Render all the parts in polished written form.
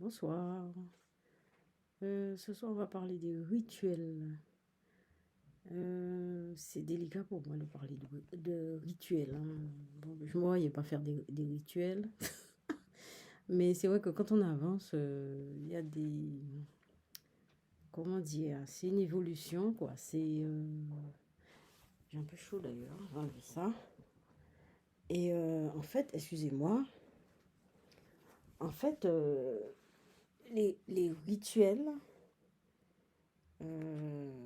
Bonsoir. Ce soir, on va parler des rituels. C'est délicat pour moi de parler de rituels, hein. Bon, je ne me voyais pas faire des rituels. Mais c'est vrai que quand on avance, il y a des... Comment dire? C'est une évolution, quoi. J'ai un peu chaud d'ailleurs, j'ai enlevé ça. Et en fait, excusez-moi, en fait, les rituels...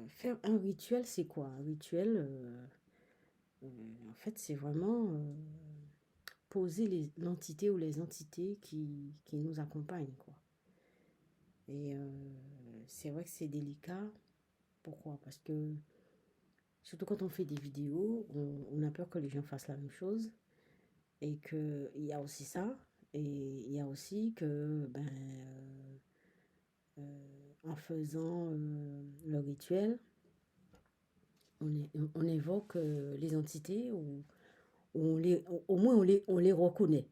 faire un rituel, c'est quoi? Un rituel, en fait, c'est vraiment poser l'entité ou les entités qui nous accompagnent, quoi. Et c'est vrai que c'est délicat. Pourquoi? Parce que, surtout quand on fait des vidéos, on a peur que les gens fassent la même chose. Et qu'il y a aussi ça. Et il y a aussi que, ben, en faisant le rituel, on évoque les entités ou au moins on les reconnaît.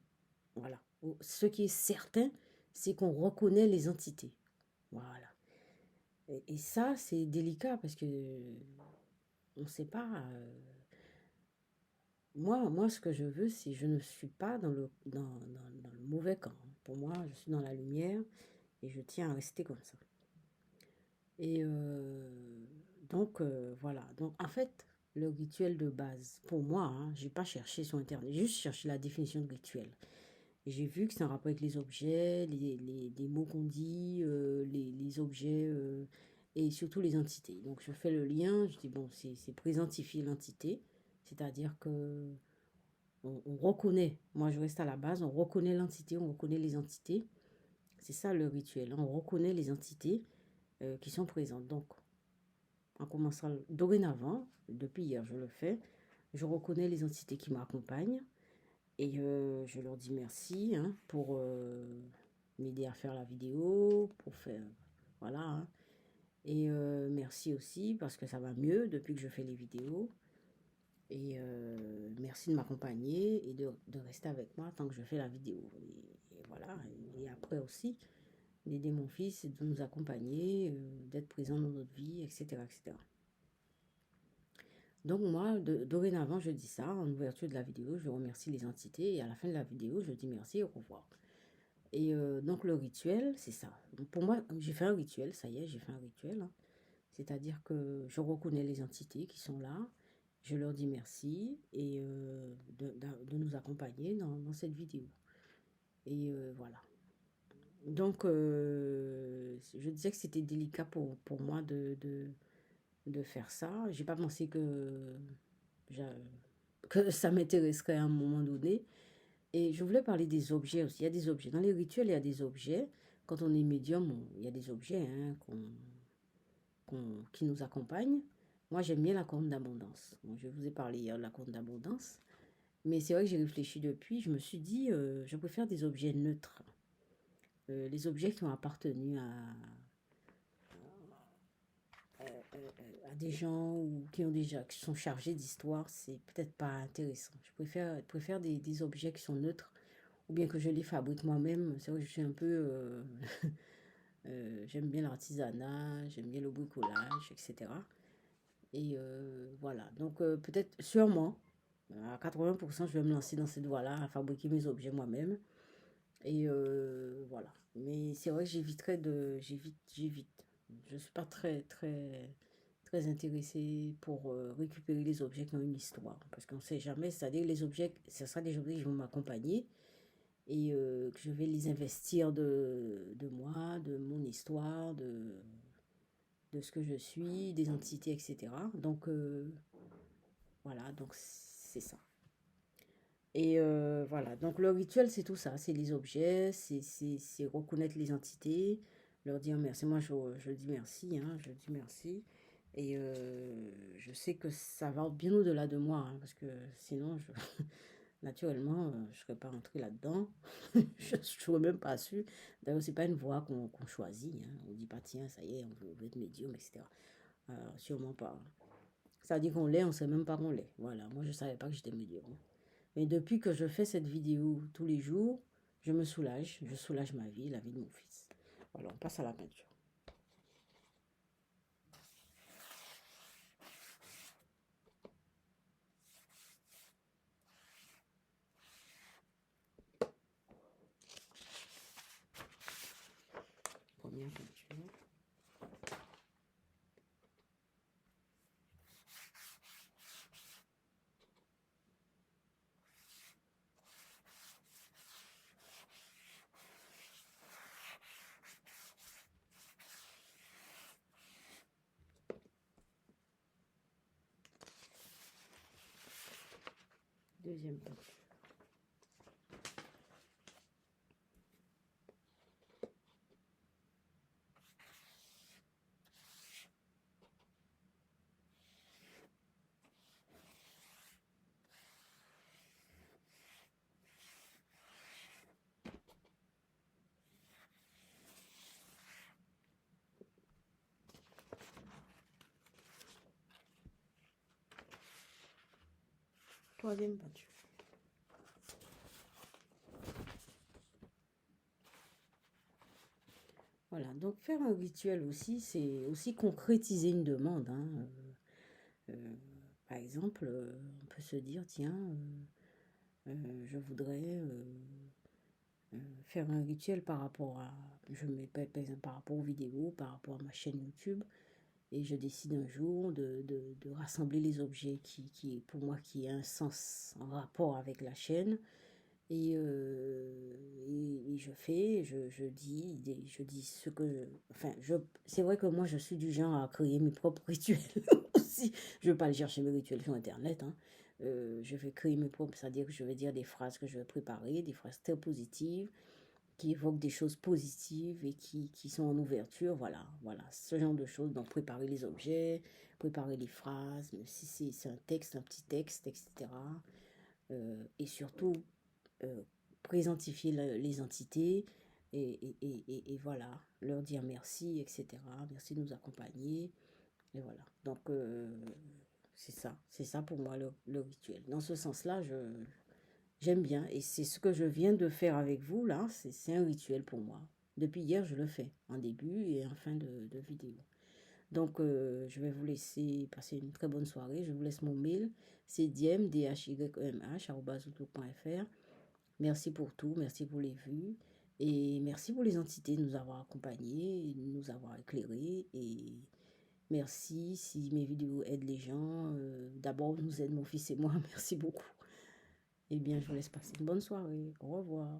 Voilà. Ce qui est certain, c'est qu'on reconnaît les entités. Voilà. Et ça, c'est délicat parce que on ne sait pas. Moi, ce que je veux, c'est je ne suis pas dans le mauvais camp. Pour moi, je suis dans la lumière et je tiens à rester comme ça. Et donc, voilà. Donc, en fait, le rituel de base, pour moi, hein, j'ai pas cherché sur Internet, j'ai juste cherché la définition de rituel. Et j'ai vu que c'est un rapport avec les objets, les mots qu'on dit, les objets et surtout les entités. Donc, je fais le lien, je dis, bon, c'est présentifier l'entité, c'est-à-dire que on reconnaît, moi je reste à la base, on reconnaît l'entité, on reconnaît les entités. C'est ça le rituel, hein. On reconnaît les entités qui sont présentes. Donc, en commençant dorénavant, depuis hier je le fais, je reconnais les entités qui m'accompagnent et je leur dis merci, hein, pour m'aider à faire la vidéo, pour faire... Voilà, hein. Et merci aussi parce que ça va mieux depuis que je fais les vidéos. Et merci de m'accompagner et de rester avec moi tant que je fais la vidéo. Et voilà. Et après aussi, d'aider mon fils et de nous accompagner, d'être présent dans notre vie, etc., etc. Donc moi, dorénavant, je dis ça en ouverture de la vidéo. Je remercie les entités et à la fin de la vidéo, je dis merci et au revoir. Et donc le rituel, c'est ça. Donc, pour moi, j'ai fait un rituel, ça y est, j'ai fait un rituel, hein. C'est-à-dire que je reconnais les entités qui sont là, je leur dis merci et de nous accompagner dans cette vidéo. Et voilà. Donc, je disais que c'était délicat pour moi de faire ça. J'ai pas pensé que ça m'intéresserait à un moment donné. Et je voulais parler des objets aussi. Il y a des objets. Dans les rituels, il y a des objets. Quand on est médium, il y a des objets, hein, qui nous accompagnent. Moi, j'aime bien la corne d'abondance. Bon, je vous ai parlé hier de la corne d'abondance. Mais c'est vrai que j'ai réfléchi depuis. Je me suis dit, je préfère des objets neutres. Les objets qui ont appartenu à des gens ou qui sont chargés d'histoire, c'est peut-être pas intéressant. Je préfère des objets qui sont neutres ou bien que je les fabrique moi-même. C'est vrai que je suis un peu... j'aime bien l'artisanat, j'aime bien le bricolage, etc. Et voilà. Donc peut-être, sûrement, à 80%, je vais me lancer dans cette voie-là, à fabriquer mes objets moi-même. Et voilà. Mais c'est vrai que j'évite. Je ne suis pas très intéressée pour récupérer les objets qui ont une histoire. Parce qu'on ne sait jamais, c'est-à-dire les objets, ce sera des objets qui vont m'accompagner et que je vais les investir de moi, de mon histoire, de ce que je suis, des entités, etc. Donc voilà, donc c'est ça. Et voilà, donc le rituel, c'est tout ça, c'est les objets, c'est reconnaître les entités, leur dire merci. Moi, je dis merci, hein, je dis merci. Et je sais que ça va bien au-delà de moi, hein, parce que sinon, naturellement, je ne serais pas rentrée là-dedans. Je n'aurais même pas su. D'ailleurs, c'est pas une voie qu'on choisit, hein. On ne dit pas, tiens, ça y est, on veut être médium, etc. Sûrement pas. Ça dit qu'on l'est, on ne sait même pas qu'on l'est. Voilà, moi, je ne savais pas que j'étais médium. Mais depuis que je fais cette vidéo tous les jours, je soulage ma vie, la vie de mon fils. Voilà, on passe à la peinture. Première peinture. Deuxième peinture. Troisième peinture. Voilà, donc faire un rituel aussi, c'est aussi concrétiser une demande, hein. Par exemple, on peut se dire, tiens, je voudrais faire un rituel par rapport à, je mets par exemple par rapport aux vidéos, par rapport à ma chaîne YouTube, et je décide un jour de rassembler les objets pour moi, qui a un sens en rapport avec la chaîne. Et je fais, je dis ce que enfin, c'est vrai que moi, je suis du genre à créer mes propres rituels aussi. Je ne vais pas aller chercher mes rituels sur Internet, hein. Je vais créer mes propres, c'est-à-dire que je vais dire des phrases que je vais préparer, des phrases très positives, qui évoquent des choses positives et qui sont en ouverture. Voilà, voilà, ce genre de choses. Donc, préparer les objets, préparer les phrases, si c'est un texte, un petit texte, etc. Et surtout, présentifier les entités et voilà, leur dire merci, etc. Merci de nous accompagner. Et voilà. Donc, c'est ça pour moi le rituel. Dans ce sens-là, j'aime bien. Et c'est ce que je viens de faire avec vous, là. C'est un rituel pour moi. Depuis hier, je le fais, en début et en fin de vidéo. Donc, je vais vous laisser passer une très bonne soirée. Je vous laisse mon mail. C'est diem@outlook.fr. Merci pour tout, merci pour les vues et merci pour les entités de nous avoir accompagnés, de nous avoir éclairés et merci si mes vidéos aident les gens. D'abord, nous aide mon fils et moi, merci beaucoup. Eh bien, je vous laisse passer une bonne soirée. Au revoir.